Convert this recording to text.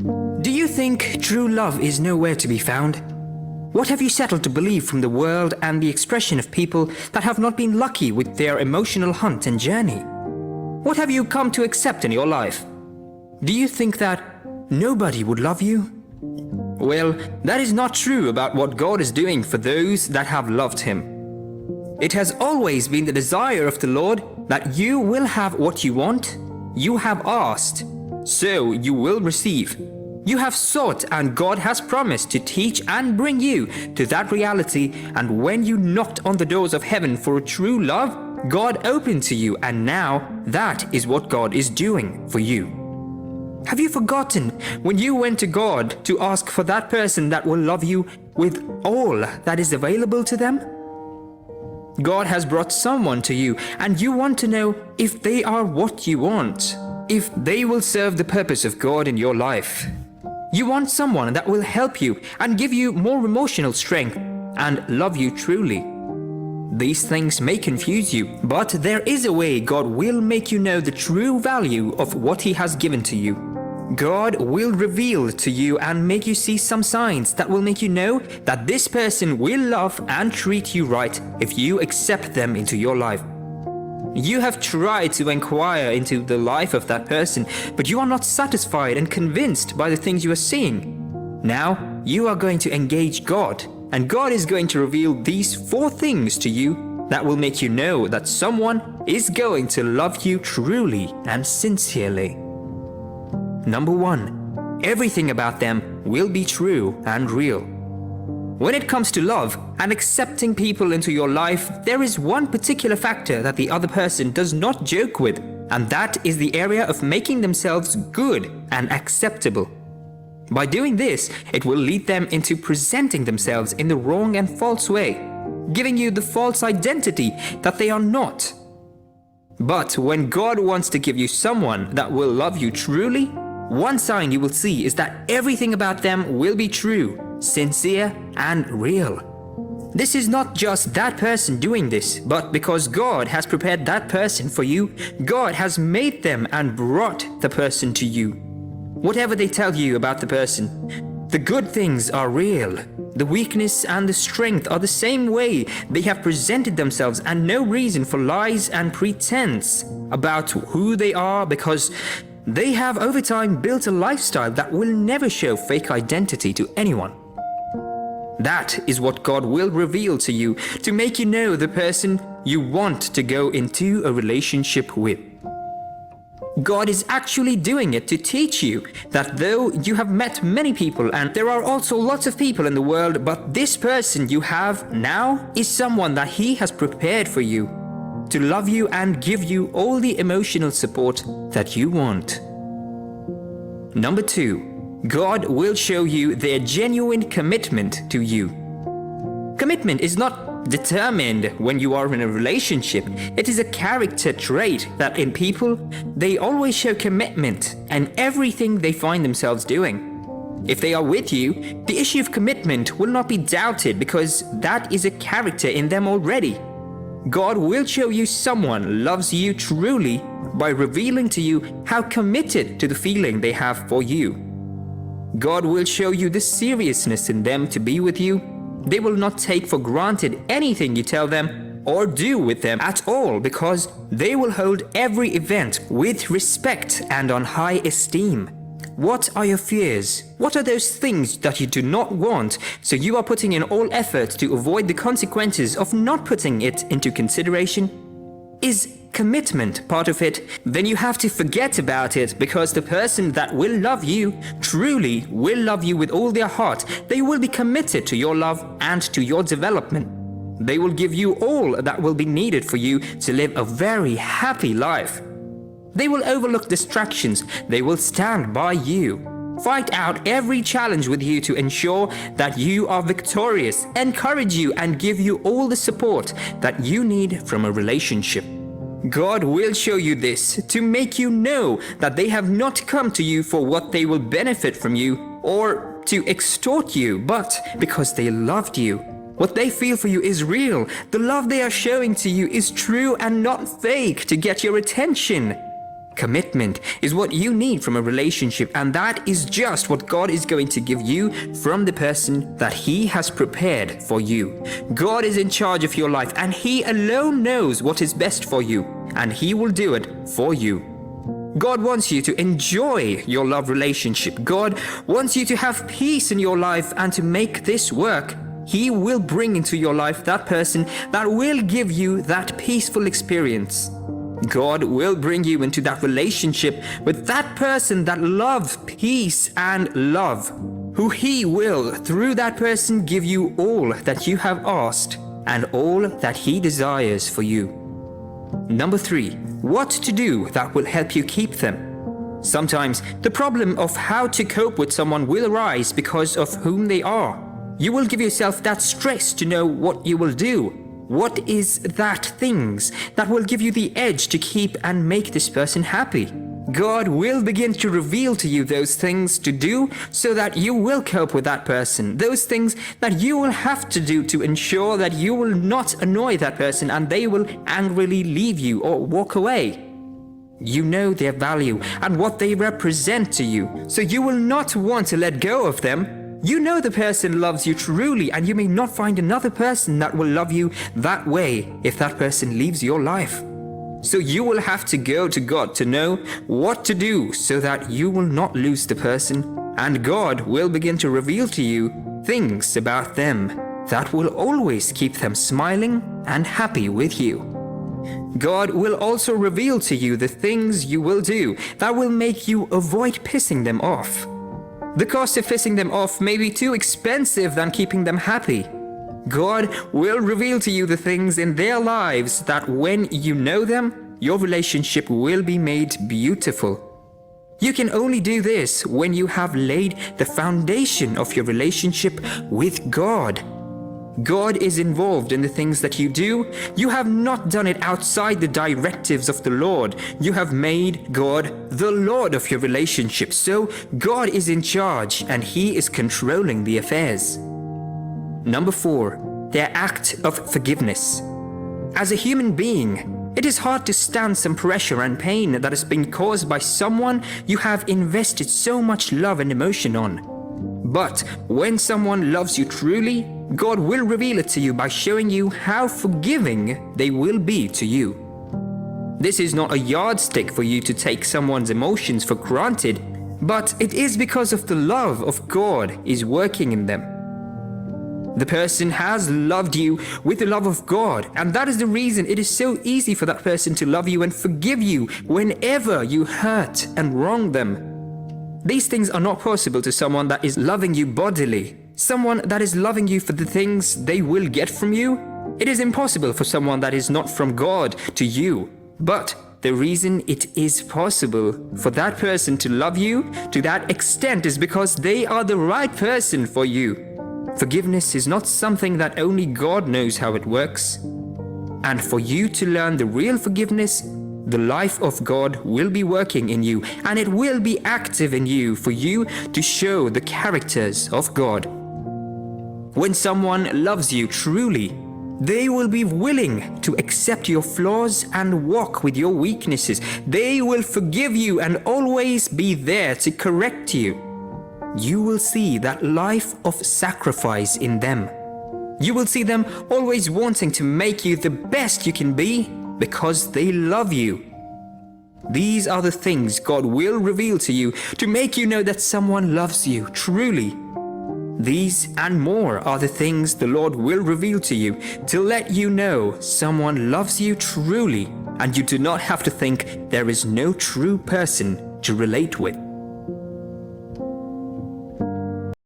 Do you think true love is nowhere to be found? What have you settled to believe from the world and the expression of people that have not been lucky with their emotional hunt and journey? What have you come to accept in your life? Do you think that nobody would love you? Well, that is not true about what God is doing for those that have loved Him. It has always been the desire of the Lord that you will have what you want. You have asked, so you will receive. You have sought, and God has promised to teach and bring you to that reality. And when you knocked on the doors of heaven for a true love, God opened to you, and now that is what God is doing for you. Have you forgotten when you went to God to ask for that person that will love you with all that is available to them? God has brought someone to you, and you want to know if they are what you want, if they will serve the purpose of God in your life. You want someone that will help you and give you more emotional strength and love you truly. These things may confuse you, but there is a way God will make you know the true value of what He has given to you. God will reveal to you and make you see some signs that will make you know that this person will love and treat you right if you accept them into your life. You have tried to inquire into the life of that person, but you are not satisfied and convinced by the things you are seeing. Now, you are going to engage God, and God is going to reveal these 4 things to you that will make you know that someone is going to love you truly and sincerely. Number 1, everything about them will be true and real. When it comes to love and accepting people into your life, there is one particular factor that the other person does not joke with, and that is the area of making themselves good and acceptable. By doing this, it will lead them into presenting themselves in the wrong and false way, giving you the false identity that they are not. But when God wants to give you someone that will love you truly, one sign you will see is that everything about them will be true, sincere, and real. This is not just that person doing this, but because God has prepared that person for you, God has made them and brought the person to you. Whatever they tell you about the person, the good things are real. The weakness and the strength are the same way they have presented themselves, and no reason for lies and pretense about who they are, because they have over time built a lifestyle that will never show fake identity to anyone. That is what God will reveal to you to make you know the person you want to go into a relationship with. God is actually doing it to teach you that though you have met many people and there are also lots of people in the world, but this person you have now is someone that He has prepared for you to love you and give you all the emotional support that you want. Number 2, God will show you their genuine commitment to you. Commitment is not determined when you are in a relationship. It is a character trait that in people, they always show commitment in everything they find themselves doing. If they are with you, the issue of commitment will not be doubted because that is a character in them already. God will show you someone loves you truly by revealing to you how committed to the feeling they have for you. God will show you the seriousness in them to be with you. They will not take for granted anything you tell them or do with them at all, because they will hold every event with respect and on high esteem. What are your fears? What are those things that you do not want, so you are putting in all effort to avoid the consequences of not putting it into consideration? Is commitment part of it? Then you have to forget about it, because the person that will love you truly will love you with all their heart. They will be committed to your love and to your development. They will give you all that will be needed for you to live a very happy life. They will overlook distractions. They will stand by you, fight out every challenge with you to ensure that you are victorious, encourage you, and give you all the support that you need from a relationship. God will show you this to make you know that they have not come to you for what they will benefit from you or to extort you, but because they loved you. What they feel for you is real. The love they are showing to you is true and not fake to get your attention. Commitment is what you need from a relationship, and that is just what God is going to give you from the person that He has prepared for you. God is in charge of your life, and He alone knows what is best for you, and He will do it for you. God wants you to enjoy your love relationship. God wants you to have peace in your life, and to make this work, He will bring into your life that person that will give you that peaceful experience. God will bring you into that relationship with that person that loves peace and love, who He will, through that person, give you all that you have asked and all that He desires for you. Number 3, what to do that will help you keep them. Sometimes the problem of how to cope with someone will arise because of whom they are. You will give yourself that stress to know what you will do. What is that things that will give you the edge to keep and make this person happy? God will begin to reveal to you those things to do so that you will cope with that person. Those things that you will have to do to ensure that you will not annoy that person and they will angrily leave you or walk away. You know their value and what they represent to you, so you will not want to let go of them. You know the person loves you truly, and you may not find another person that will love you that way if that person leaves your life. So you will have to go to God to know what to do so that you will not lose the person, and God will begin to reveal to you things about them that will always keep them smiling and happy with you. God will also reveal to you the things you will do that will make you avoid pissing them off. The cost of pissing them off may be too expensive than keeping them happy. God will reveal to you the things in their lives that when you know them, your relationship will be made beautiful. You can only do this when you have laid the foundation of your relationship with God. God is involved in the things that you do. You have not done it outside the directives of the Lord. You have made God the Lord of your relationship. So God is in charge and He is controlling the affairs. Number 4, their act of forgiveness. As a human being, it is hard to stand some pressure and pain that has been caused by someone you have invested so much love and emotion on. But when someone loves you truly, God will reveal it to you by showing you how forgiving they will be to you. This is not a yardstick for you to take someone's emotions for granted, but it is because of the love of God is working in them. The person has loved you with the love of God, and that is the reason it is so easy for that person to love you and forgive you whenever you hurt and wrong them. These things are not possible to someone that is loving you bodily, someone that is loving you for the things they will get from you. It is impossible for someone that is not from God to you. But the reason it is possible for that person to love you to that extent is because they are the right person for you. Forgiveness is not something that only God knows how it works. And for you to learn the real forgiveness, the life of God will be working in you, and it will be active in you for you to show the characters of God. When someone loves you truly, they will be willing to accept your flaws and walk with your weaknesses. They will forgive you and always be there to correct you. You will see that life of sacrifice in them. You will see them always wanting to make you the best you can be because they love you. These are the things God will reveal to you to make you know that someone loves you truly. These and more are the things the Lord will reveal to you to let you know someone loves you truly, and you do not have to think there is no true person to relate with.